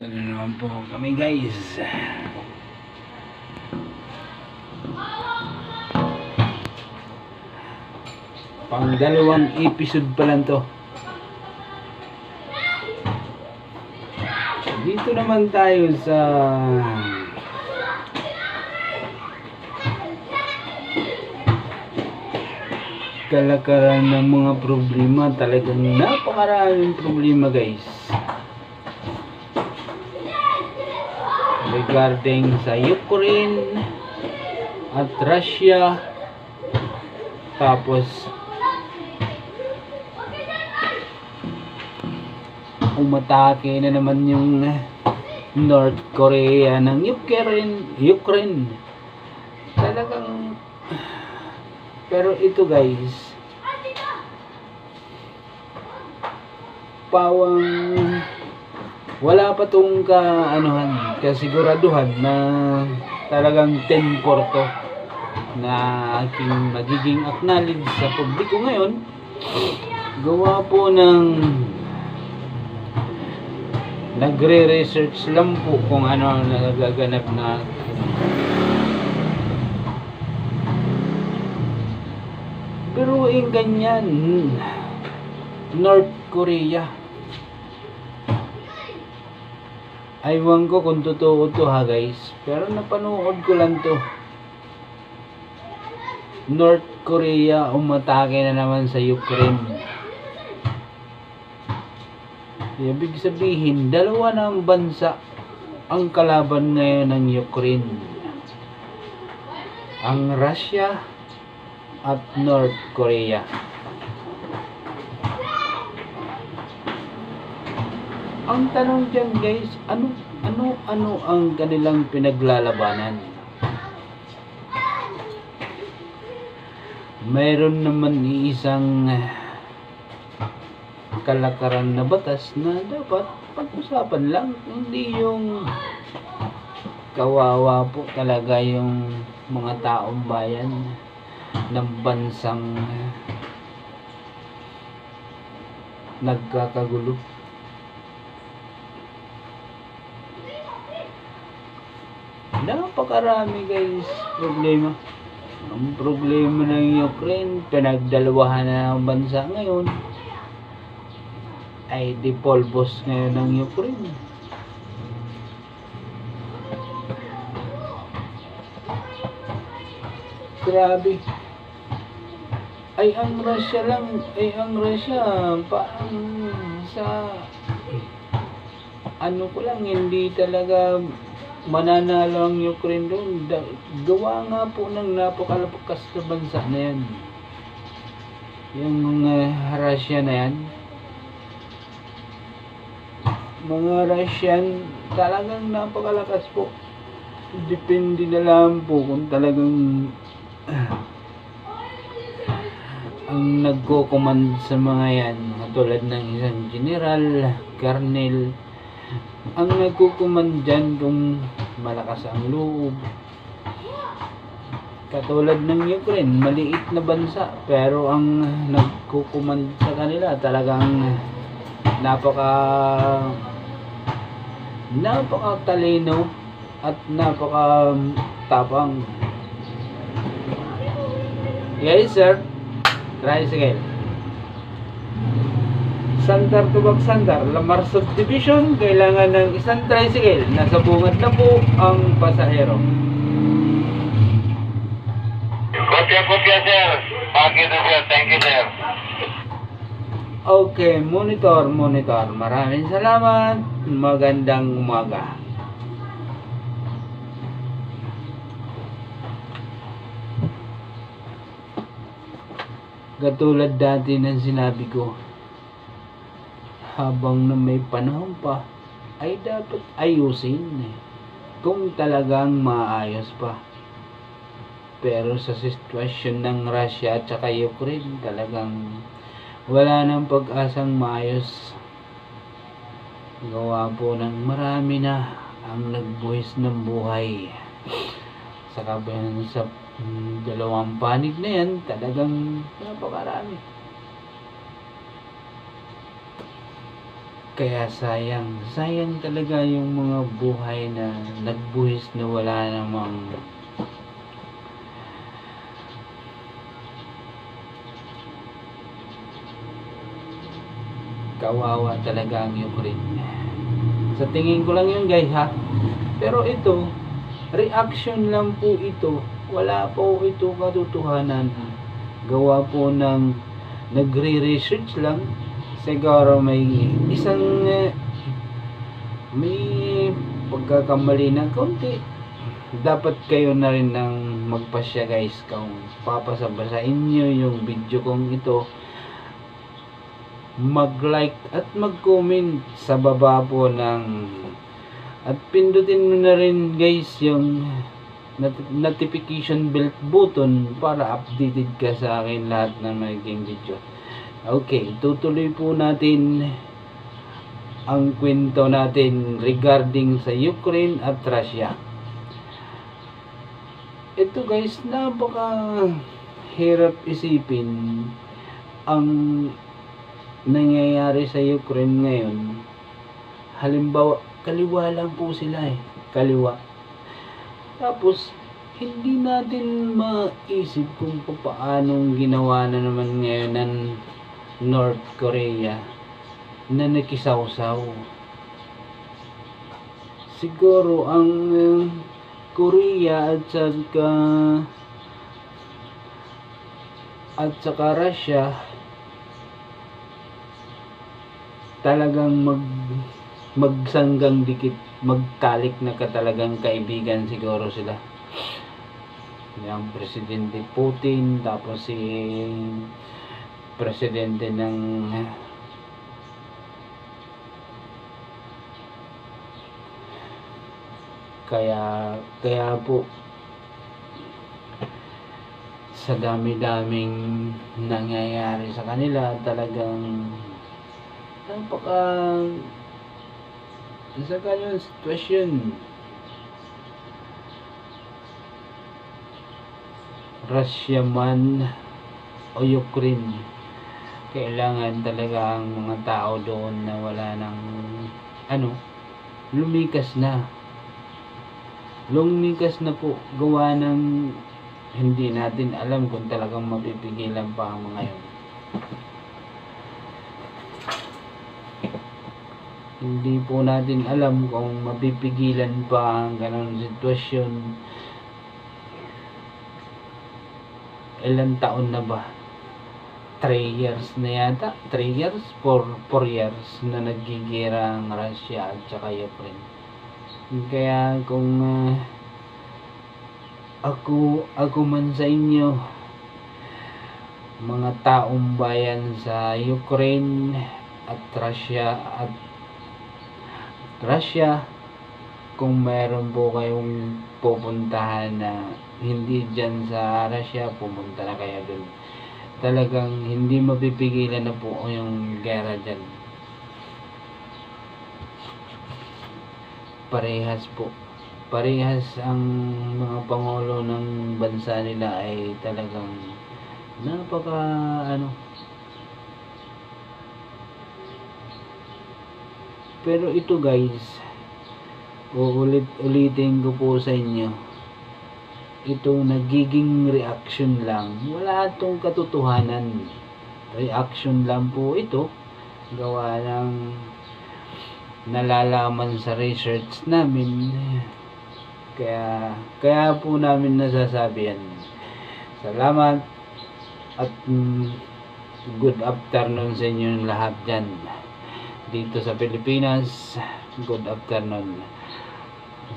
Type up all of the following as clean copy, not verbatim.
Ano naman po kami guys, pang dalawang episode pa lang to. Dito naman tayo sa kalakaran ng mga problema. Talagang napakaraming problema guys regarding sa Ukraine at Russia. Tapos umatake na naman yung North Korea ng Ukraine. Talagang, pero ito guys, pawang wala pa tong kasiguraduhan na talagang 10-4 to na aking magiging acknowledge sa publiko ngayon. Gawa po ng nagre-research lang po kung ano ang nagaganap na pero ganyan. North Korea, aywan ko kung totoo to ha guys, pero napanood ko lang to. North Korea umatake na naman sa Ukraine. Ibig sabihin, dalawa ng bansa ang kalaban ngayon ng Ukraine, ang Russia at North Korea. Ang tanong dyan guys, ano ang kanilang pinaglalabanan? Mayroon naman isang kalakaran na batas na dapat pag-usapan lang, hindi yung kawawa po talaga yung mga taong bayan ng bansang nagkakagulo. Napakarami guys problema. Ang problema ng Ukraine, pinagdalawahan na ng bansa ngayon, ay dipolbos ngayon ng Ukraine. Grabe. Ang Russia parang sa ko lang, hindi talaga mananalo ang Ukraine doon. Gawa nga po ng napakalakas na bansa na yan, yung Russia na yan. Mga Russian talagang napakalakas po. Depende na lang po kung talagang ang nagko-command sa mga yan, katulad ng isang general, colonel, ang nagko-command dyan kung malakas ang loob. Katulad ng Ukraine, maliit na bansa, pero ang nagko-command sa kanila talagang napakatalino at napakatapang. Yes sir, tricycle. Sandar Tubag Sandar, Lamar Subdivision, kailangan ng isang tricycle. Nasa bungad na po ang pasahero. Kopya sir. Bakit sir? Thank you sir. Okay, monitor. Maraming salamat. Magandang umaga. Katulad dati ng sinabi ko, habang na may panahon pa, ay dapat ayusin kung talagang maayos pa. Pero sa sitwasyon ng Russia at saka Ukraine, talagang wala nang pag-asang maayos. Gawa po ng marami na ang nagbuhis ng buhay sa kabilang sa dalawang panig na yan. Talagang napakarami. Kaya sayang talaga yung mga buhay na nagbuhis na wala namang kawawa talaga ang Ukraine. Sa tingin ko lang yun guys ha. Pero ito, reaction lang po ito. Wala po ito katotohanan. Gawa po ng nagre-research lang. Siguro may isang may pagkakamali ng konti. Dapat kayo na rin nang magpasya guys kung papasaba sa inyo yung video kong ito. Mag-like at mag-comment sa baba po ng at pindutin mo na rin guys yung notification bell button para updated ka sa akin lahat ng magiging video. Okay, tutuloy po natin ang kwento natin regarding sa Ukraine at Russia. Ito guys, napaka hirap isipin ang nangyayari sa Ukraine ngayon. Halimbawa, kaliwa lang po sila kaliwa. Tapos, hindi natin maisip kung paanong ginawa na naman ngayon ng North Korea na nakisawsaw. Siguro ang Korea at saka Russia talagang magsanggang dikit, magtalik na talagang kaibigan siguro sila. Yung Presidente Putin, tapos si Presidente ng kaya po sa dami-daming nangyayari sa kanila, talagang napaka sa kanyang sitwasyon. Russia man o Ukraine, kailangan talaga ang mga tao doon na wala ng lumikas na po, gawa ng hindi natin alam kung talagang mapipigilan pa ang mga yun. Hindi po natin alam kung mapipigilan pa ang ganong sitwasyon. Ilang taon na ba? 3 years na yata? 3 years? 4 years na nagigira ang Russia at saka Ukraine. Kaya kung ako man sa inyo, mga taong bayan sa Ukraine at Russia, kung meron po kayong pupuntahan na hindi dyan sa Russia, pumunta na kayo dun. Talagang hindi mapipigilan na po yung gera dyan. Parehas ang mga pangulo ng bansa nila ay talagang napaka pero ito guys, ulitin ko po sa inyo, ito nagiging reaction lang, wala itong katotohanan. Reaction lang po ito, gawa ng nalalaman sa research namin. Kaya po namin nasasabi yan. Salamat at good afternoon sa inyo lahat dyan dito sa Pilipinas. Good afternoon.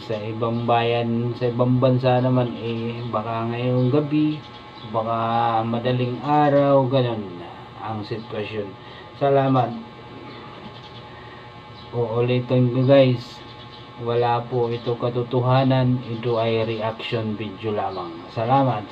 Sa ibang bayan, sa ibang bansa naman baka ngayong gabi, baka madaling araw, ganun ang sitwasyon. Salamat. Uulitin ko guys, wala po ito katotohanan, ito ay reaction video lamang. Salamat.